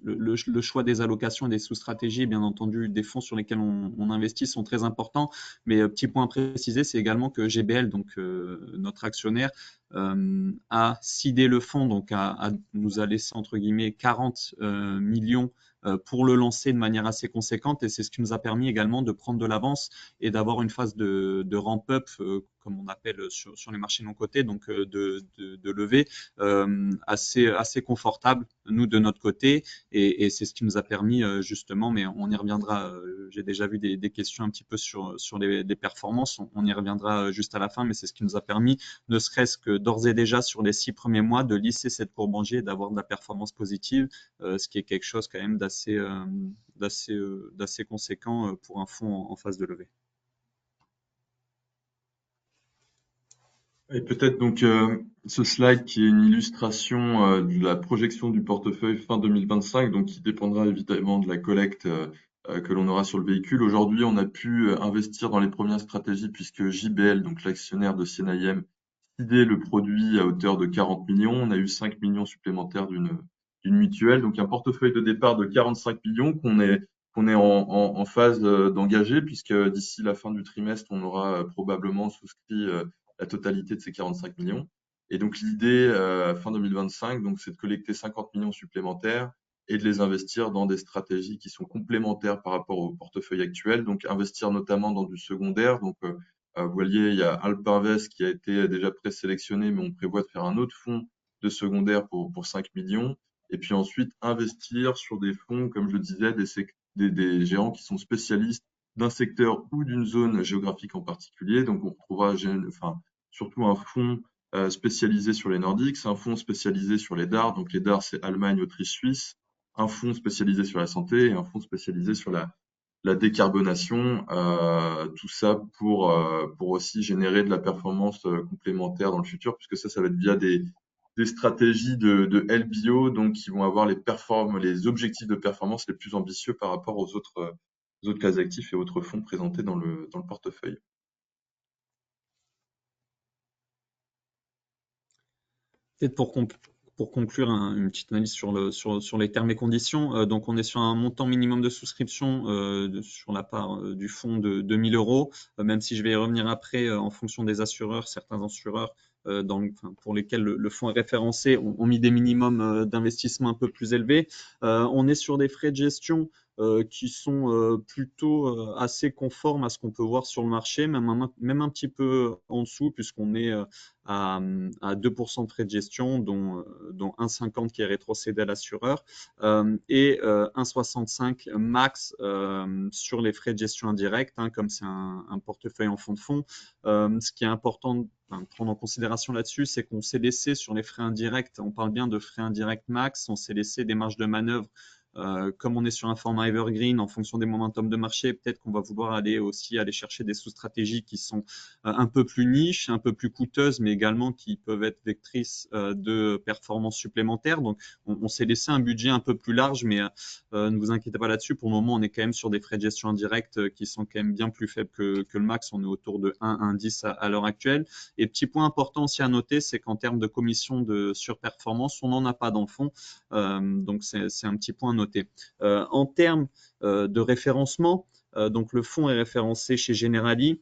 B: le choix des allocations et des sous-stratégies, bien entendu, des fonds sur lesquels on investit sont très importants. Mais petit point à préciser, c'est également que GBL, donc notre actionnaire, a seedé le fonds, donc nous a laissé entre guillemets 40 millions pour le lancer de manière assez conséquente, et c'est ce qui nous a permis également de prendre de l'avance et d'avoir une phase de ramp-up, comme on appelle sur les marchés non cotés, donc de levée assez confortable, nous, de notre côté. Et c'est ce qui nous a permis, justement, mais on y reviendra. J'ai déjà vu des questions un petit peu sur les performances. On y reviendra juste à la fin, mais c'est ce qui nous a permis, ne serait-ce que d'ores et déjà sur les 6 premiers mois, de lisser cette courbe en J et d'avoir de la performance positive, ce qui est quelque chose quand même d'assez conséquent pour un fonds en phase de levée.
A: Et peut-être donc ce slide qui est une illustration de la projection du portefeuille fin 2025, donc qui dépendra évidemment de la collecte que l'on aura sur le véhicule. Aujourd'hui, on a pu investir dans les premières stratégies puisque JBL, donc l'actionnaire de Siena IM, cédait le produit à hauteur de 40 millions. On a eu 5 millions supplémentaires d'une mutuelle, donc un portefeuille de départ de 45 millions qu'on est en phase d'engager puisque d'ici la fin du trimestre, on aura probablement souscrit la totalité de ces 45 millions. Et donc l'idée, fin 2025, donc, c'est de collecter 50 millions supplémentaires et de les investir dans des stratégies qui sont complémentaires par rapport au portefeuille actuel. Donc investir notamment dans du secondaire. Donc vous voyez, il y a Alpinvest qui a été déjà présélectionné, mais on prévoit de faire un autre fonds de secondaire pour 5 millions. Et puis ensuite investir sur des fonds, comme je le disais, des géants qui sont spécialistes d'un secteur ou d'une zone géographique en particulier. Donc on retrouvera surtout un fonds spécialisé sur les Nordiques, un fonds spécialisé sur les DAR, donc les DAR c'est Allemagne, Autriche, Suisse, un fonds spécialisé sur la santé et un fonds spécialisé sur la décarbonation, tout ça pour aussi générer de la performance complémentaire dans le futur, puisque ça va être via des stratégies de LBO, donc qui vont avoir les objectifs de performance les plus ambitieux par rapport aux autres classes d'actifs et autres fonds présentés dans le portefeuille.
B: Peut-être pour conclure une petite analyse sur les termes et conditions. Donc, on est sur un montant minimum de souscription sur la part du fonds de 2 000 euros, même si je vais y revenir après en fonction des assureurs. Certains assureurs pour lesquels le fonds est référencé ont mis des minimums d'investissement un peu plus élevés. On est sur des frais de gestion qui sont plutôt assez conformes à ce qu'on peut voir sur le marché, même un petit peu en dessous, puisqu'on est à 2% de frais de gestion, dont 1,50 qui est rétrocédé à l'assureur, et 1,65 max sur les frais de gestion indirects, comme c'est un portefeuille en fonds de fonds. Ce qui est important de prendre en considération là-dessus, c'est qu'on s'est laissé sur les frais indirects, on parle bien de frais indirects max, on s'est laissé des marges de manœuvre. Comme on est sur un format evergreen, en fonction des momentum de marché, peut-être qu'on va vouloir aller chercher des sous-stratégies qui sont un peu plus niches, un peu plus coûteuses, mais également qui peuvent être vectrices de performances supplémentaires. Donc, on s'est laissé un budget un peu plus large, mais ne vous inquiétez pas là-dessus. Pour le moment, on est quand même sur des frais de gestion indirects qui sont quand même bien plus faibles que le max. On est autour de 1,10 à l'heure actuelle. Et petit point important aussi à noter, c'est qu'en termes de commission de surperformance, on n'en a pas dans le fond. Donc, c'est un petit point à noter. En termes de référencement, donc le fonds est référencé chez Generali,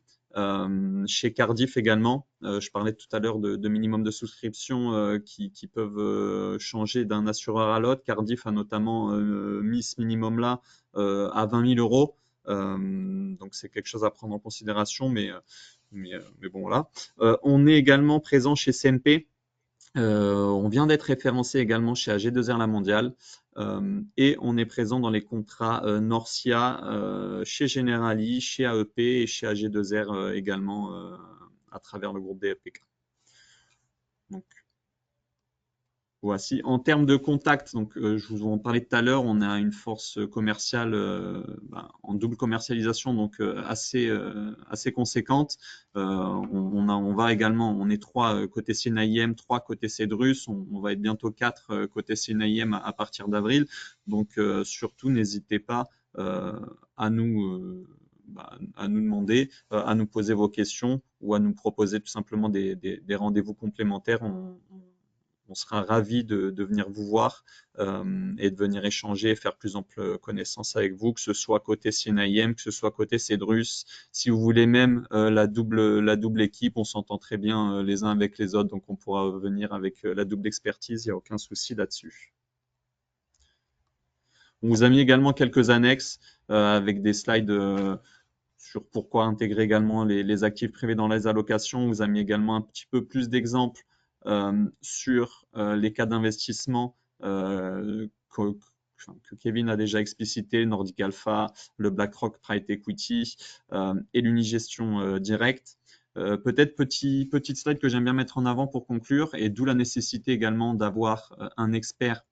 B: chez Cardif également. Je parlais tout à l'heure de minimum de souscription qui peuvent changer d'un assureur à l'autre. Cardif a notamment mis ce minimum-là à 20 000 euros. Donc c'est quelque chose à prendre en considération, mais bon voilà. On est également présent chez CNP. On vient d'être référencé également chez AG2R La Mondiale et on est présent dans les contrats Norcia, chez Generali, chez AEP et chez AG2R également à travers le groupe DFPK. Donc, voici. En termes de contact, donc je vous en parlais tout à l'heure, on a une force commerciale en double commercialisation, donc assez conséquente. On va également, on est 3 côté CNIM, 3 côté Cedrus, on va être bientôt 4 côté CNIM à partir d'avril. Donc surtout, n'hésitez pas à nous à nous demander, à nous poser vos questions ou à nous proposer tout simplement des rendez-vous complémentaires. On sera ravis de venir vous voir et de venir échanger et faire plus ample connaissance avec vous, que ce soit côté CNIM, que ce soit côté Cedrus. Si vous voulez même la double équipe, on s'entend très bien les uns avec les autres, donc on pourra venir avec la double expertise, il n'y a aucun souci là-dessus. On vous a mis également quelques annexes avec des slides sur pourquoi intégrer également les actifs privés dans les allocations. On vous a mis également un petit peu plus d'exemples sur les cas d'investissement que Kevin a déjà explicité, Nordic Alpha, le BlackRock Private Equity et l'unigestion directe. Peut-être petite slide que j'aime bien mettre en avant pour conclure, et d'où la nécessité également d'avoir un expert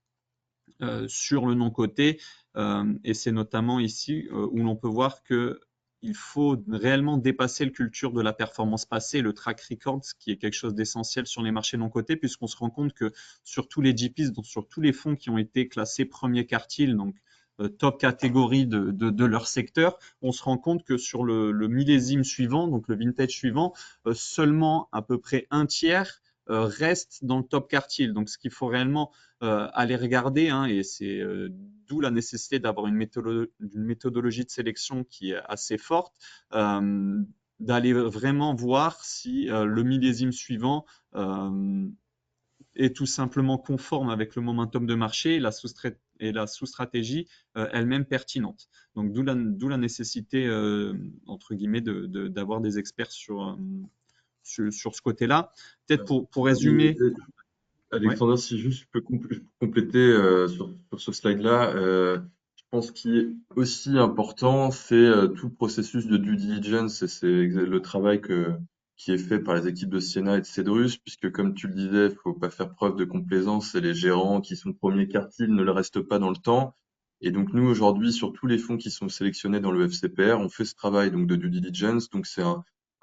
B: sur le non-coté. Et c'est notamment ici où l'on peut voir que il faut réellement dépasser le culture de la performance passée, le track record, ce qui est quelque chose d'essentiel sur les marchés non cotés, puisqu'on se rend compte que sur tous les GPs, donc sur tous les fonds qui ont été classés premier quartile, donc top catégorie de leur secteur, on se rend compte que sur le millésime suivant, donc le vintage suivant, seulement à peu près un tiers reste dans le top quartile. Donc, ce qu'il faut réellement aller regarder, hein, et c'est d'où la nécessité d'avoir une méthodologie de sélection qui est assez forte, d'aller vraiment voir si le millésime suivant est tout simplement conforme avec le momentum de marché et la sous-stratégie elle-même pertinente. Donc, d'où la nécessité, entre guillemets, d'avoir des experts sur ce côté-là. Peut-être pour résumer. Ouais.
A: Alexandre, si juste je peux compléter sur ce slide-là, je pense qu'il est aussi important, c'est tout le processus de due diligence et c'est le travail qui est fait par les équipes de Siena et de Cedrus, puisque comme tu le disais, il faut pas faire preuve de complaisance et les gérants qui sont premier quartile ne le restent pas dans le temps. Et donc nous aujourd'hui, sur tous les fonds qui sont sélectionnés dans le FCPR, on fait ce travail donc de due diligence. Donc c'est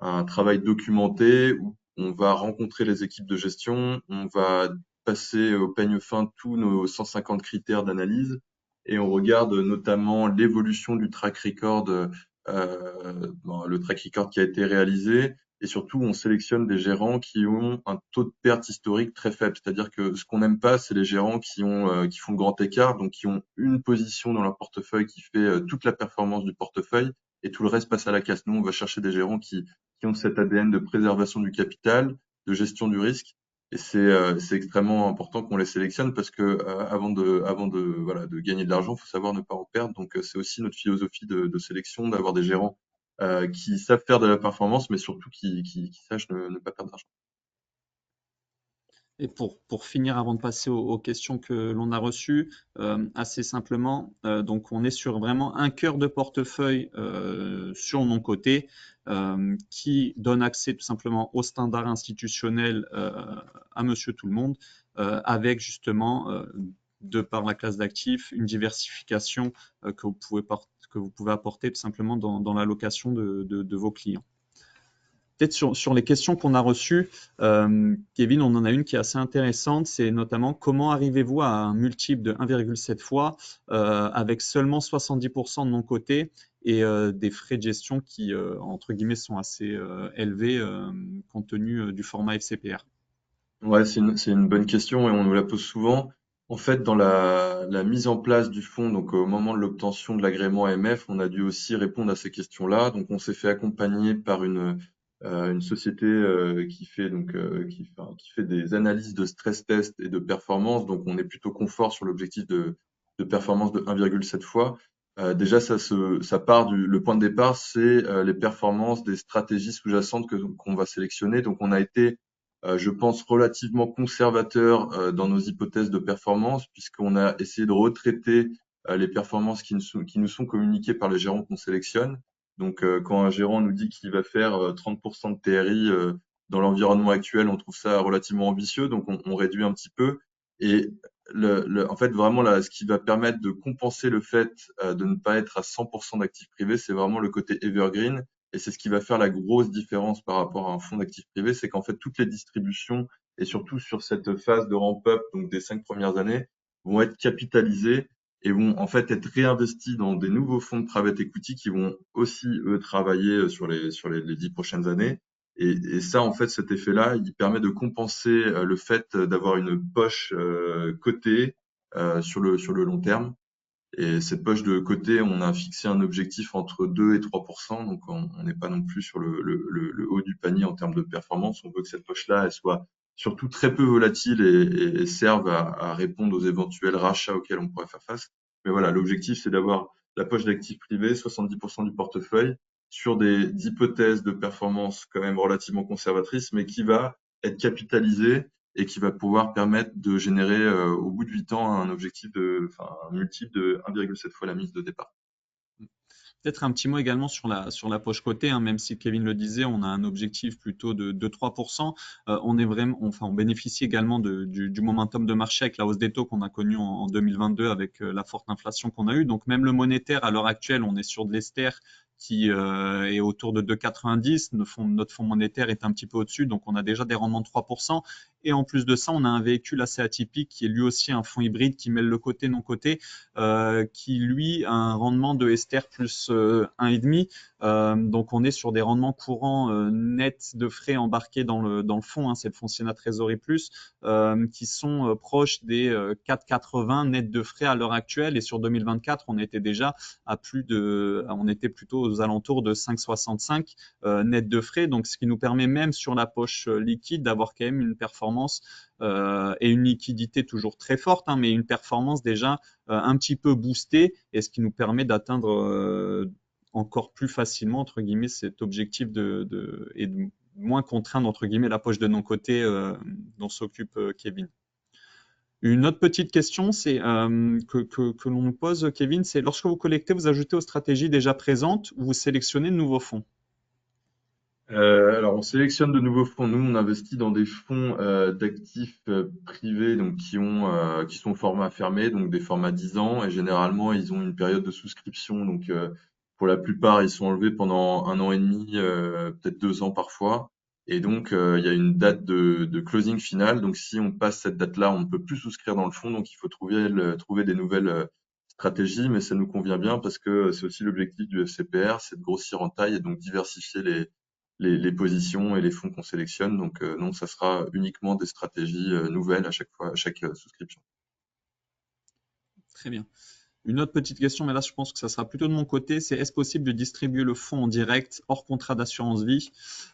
A: un travail documenté où on va rencontrer les équipes de gestion, on va passer au peigne fin tous nos 150 critères d'analyse et on regarde notamment l'évolution du track record, le track record qui a été réalisé et surtout on sélectionne des gérants qui ont un taux de perte historique très faible. C'est-à-dire que ce qu'on n'aime pas, c'est les gérants qui font le grand écart, donc qui ont une position dans leur portefeuille qui fait toute la performance du portefeuille et tout le reste passe à la casse. Nous, on va chercher des gérants qui ont cet ADN de préservation du capital, de gestion du risque. Et c'est extrêmement important qu'on les sélectionne parce que voilà, de gagner de l'argent, il faut savoir ne pas en perdre. Donc, c'est aussi notre philosophie de sélection, d'avoir des gérants qui savent faire de la performance, mais surtout qui sachent ne pas perdre d'argent.
B: Et pour finir, avant de passer aux questions que l'on a reçues, assez simplement, donc on est sur vraiment un cœur de portefeuille sur mon côté qui donne accès tout simplement aux standards institutionnels à Monsieur Tout le Monde, avec justement, de par la classe d'actifs, une diversification que vous pouvez apporter tout simplement dans l'allocation de vos clients. Peut-être sur les questions qu'on a reçues, Kevin, on en a une qui est assez intéressante, c'est notamment comment arrivez-vous à un multiple de 1,7 fois avec seulement 70% de mon côté et des frais de gestion qui, entre guillemets, sont assez élevés compte tenu du format FCPR.
A: Ouais, c'est une bonne question et on nous la pose souvent. En fait, dans la mise en place du fonds, donc au moment de l'obtention de l'agrément AMF, on a dû aussi répondre à ces questions-là. Donc, on s'est fait accompagner par une société qui fait des analyses de stress test et de performance. Donc, on est plutôt confort sur l'objectif de performance de 1,7 fois. Déjà, ça part le point de départ, c'est les performances des stratégies sous-jacentes qu'on va sélectionner. Donc, on a été je pense relativement conservateur dans nos hypothèses de performance, puisqu'on a essayé de retraiter les performances qui nous sont communiquées par les gérants qu'on sélectionne. Donc, quand un gérant nous dit qu'il va faire 30% de TRI dans l'environnement actuel, on trouve ça relativement ambitieux, donc on réduit un petit peu. Et en fait, vraiment, là, ce qui va permettre de compenser le fait de ne pas être à 100% d'actifs privés, c'est vraiment le côté evergreen. Et c'est ce qui va faire la grosse différence par rapport à un fonds d'actifs privés, c'est qu'en fait, toutes les distributions, et surtout sur cette phase de ramp-up, donc des 5 premières années, vont être capitalisées et vont en fait être réinvestis dans des nouveaux fonds de private equity qui vont aussi, eux, travailler les 10 prochaines années. Et ça, en fait, cet effet-là, il permet de compenser le fait d'avoir une poche cotée sur le long terme. Et cette poche de côté, on a fixé un objectif entre 2 et 3%, donc on n'est pas non plus sur le haut du panier en termes de performance. On veut que cette poche-là, elle soit surtout très peu volatile et serve à répondre aux éventuels rachats auxquels on pourrait faire face. Mais voilà, l'objectif, c'est d'avoir la poche d'actifs privés, 70% du portefeuille, sur des hypothèses de performance quand même relativement conservatrices, mais qui va être capitalisée et qui va pouvoir permettre de générer au bout de 8 ans un objectif un multiple de 1,7 fois la mise de départ.
B: Peut-être un petit mot également sur la poche cotée, hein, même si Kevin le disait, on a un objectif plutôt de 3%. On est vraiment, enfin, on bénéficie également du momentum de marché avec la hausse des taux qu'on a connue en 2022 avec la forte inflation qu'on a eue. Donc même le monétaire, à l'heure actuelle, on est sur de l'ester qui est autour de 2,90. Notre fonds monétaire est un petit peu au-dessus, donc on a déjà des rendements de 3%. Et en plus de ça, on a un véhicule assez atypique qui est lui aussi un fonds hybride qui mêle le côté non coté, qui lui a un rendement de Ester plus 1,5. Donc on est sur des rendements courants nets de frais embarqués dans le fonds, hein, c'est le fonds Siena Trésorerie Plus, qui sont proches des 4,80 nets de frais à l'heure actuelle. Et sur 2024, on était déjà on était plutôt aux alentours de 5,65 net de frais. Donc ce qui nous permet même sur la poche liquide d'avoir quand même une performance et une liquidité toujours très forte, hein, mais une performance déjà un petit peu boostée, et ce qui nous permet d'atteindre encore plus facilement, entre guillemets, cet objectif et de moins contraindre, entre guillemets, la poche de non-côté dont s'occupe Kevin. Une autre petite question que l'on nous pose, Kevin, c'est lorsque vous collectez, vous ajoutez aux stratégies déjà présentes ou vous sélectionnez de nouveaux fonds?
A: Alors, on sélectionne de nouveaux fonds. Nous, on investit dans des fonds d'actifs privés, donc qui sont au format fermé, donc des formats 10 ans. Et généralement, ils ont une période de souscription. Donc, pour la plupart, ils sont enlevés pendant 1 an et demi, peut-être 2 ans parfois. Et donc, il y a une date de closing finale. Donc, si on passe cette date-là, on ne peut plus souscrire dans le fonds. Donc, il faut trouver des nouvelles stratégies. Mais ça nous convient bien parce que c'est aussi l'objectif du FCPR, c'est de grossir en taille et donc diversifier les positions et les fonds qu'on sélectionne. Donc non, ça sera uniquement des stratégies nouvelles à chaque fois, à chaque souscription.
B: Très bien. Une autre petite question, mais là, je pense que ça sera plutôt de mon côté, c'est est-ce possible de distribuer le fonds en direct hors contrat d'assurance vie?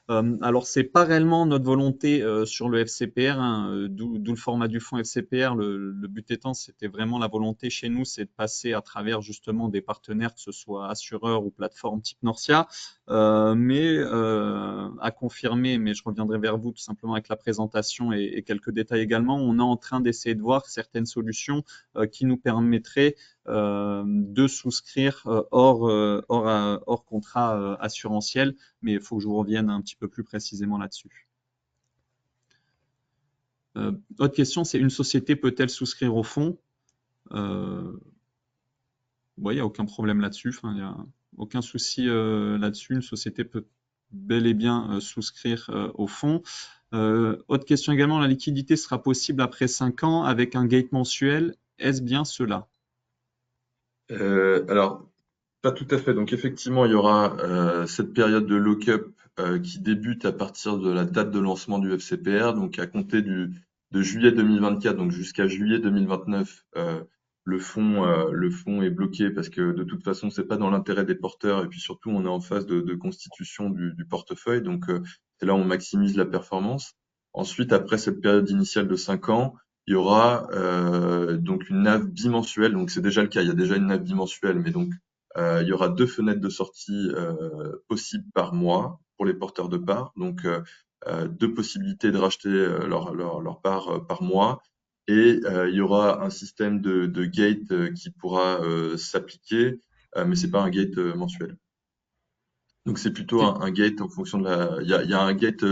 B: Alors, c'est pas réellement notre volonté sur le FCPR, hein, d'où le format du fonds FCPR. Le but étant, c'était vraiment la volonté chez nous, c'est de passer à travers justement des partenaires, que ce soit assureurs ou plateformes type Norcia. Mais à confirmer, mais je reviendrai vers vous tout simplement avec la présentation et quelques détails également. On est en train d'essayer de voir certaines solutions qui nous permettraient de souscrire hors contrat assurantiel, mais il faut que je vous revienne un petit peu plus précisément là-dessus. Autre question, c'est une société peut-elle souscrire au fonds? Il n'y a aucun problème là-dessus, enfin, il n'y a aucun souci là-dessus. Une société peut bel et bien souscrire au fonds. Autre question également, la liquidité sera possible après 5 ans avec un gate mensuel. Est-ce bien cela?
A: Alors, pas tout à fait. Donc effectivement, il y aura cette période de lock-up qui débute à partir de la date de lancement du FCPR, donc à compter de juillet 2024, donc jusqu'à juillet 2029, le fonds est bloqué parce que de toute façon, c'est pas dans l'intérêt des porteurs et puis surtout, on est en phase de constitution du portefeuille, donc c'est là où on maximise la performance. Ensuite, après cette période initiale de 5 ans, il y aura donc une NAV bimensuelle, donc c'est déjà le cas, il y a déjà une NAV bimensuelle, mais donc il y aura 2 fenêtres de sortie possibles par mois pour les porteurs de parts, donc 2 possibilités de racheter leur part par mois. Et il y aura un système de gate qui pourra s'appliquer, mais c'est pas un gate mensuel. Donc c'est plutôt un gate en fonction de la. Il y a un gate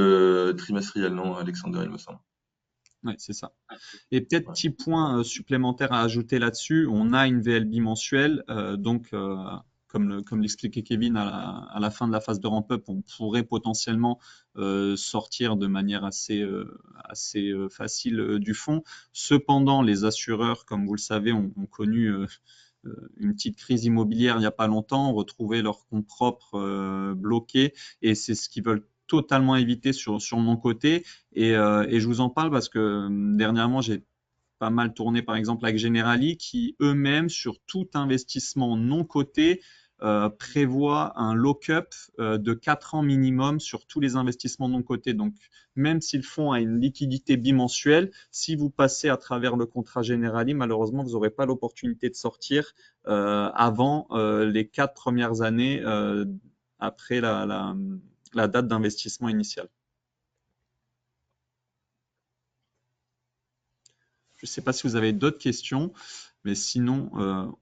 A: trimestriel, non, Alexander, il me semble.
B: Oui, c'est ça. Et peut-être
A: Ouais.
B: petit point supplémentaire à ajouter là-dessus, on a une VLB mensuelle, donc comme l'expliquait Kevin à la fin de la phase de ramp-up, on pourrait potentiellement sortir de manière assez facile du fonds. Cependant, les assureurs, comme vous le savez, ont connu une petite crise immobilière il n'y a pas longtemps, ont retrouvé leurs fonds propres bloqués et c'est ce qu'ils veulent totalement éviter sur mon côté. Et je vous en parle parce que dernièrement, j'ai pas mal tourné par exemple avec Generali qui eux-mêmes sur tout investissement non coté prévoient un lock-up de 4 ans minimum sur tous les investissements non cotés. Donc même si le fonds a une liquidité bimensuelle, si vous passez à travers le contrat Generali, malheureusement vous n'aurez pas l'opportunité de sortir avant les 4 premières années après la date d'investissement initiale. Je ne sais pas si vous avez d'autres questions, mais sinon,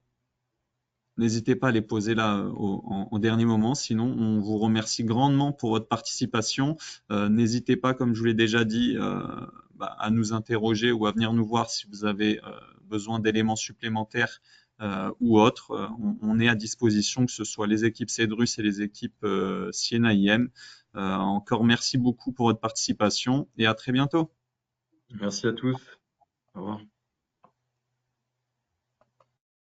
B: n'hésitez pas à les poser là au dernier moment. Sinon, on vous remercie grandement pour votre participation. N'hésitez pas, comme je vous l'ai déjà dit, à nous interroger ou à venir nous voir si vous avez besoin d'éléments supplémentaires ou autres. On est à disposition, que ce soit les équipes Cedrus et les équipes Siena IM. Encore merci beaucoup pour votre participation et à très bientôt.
A: Merci à tous. Au revoir.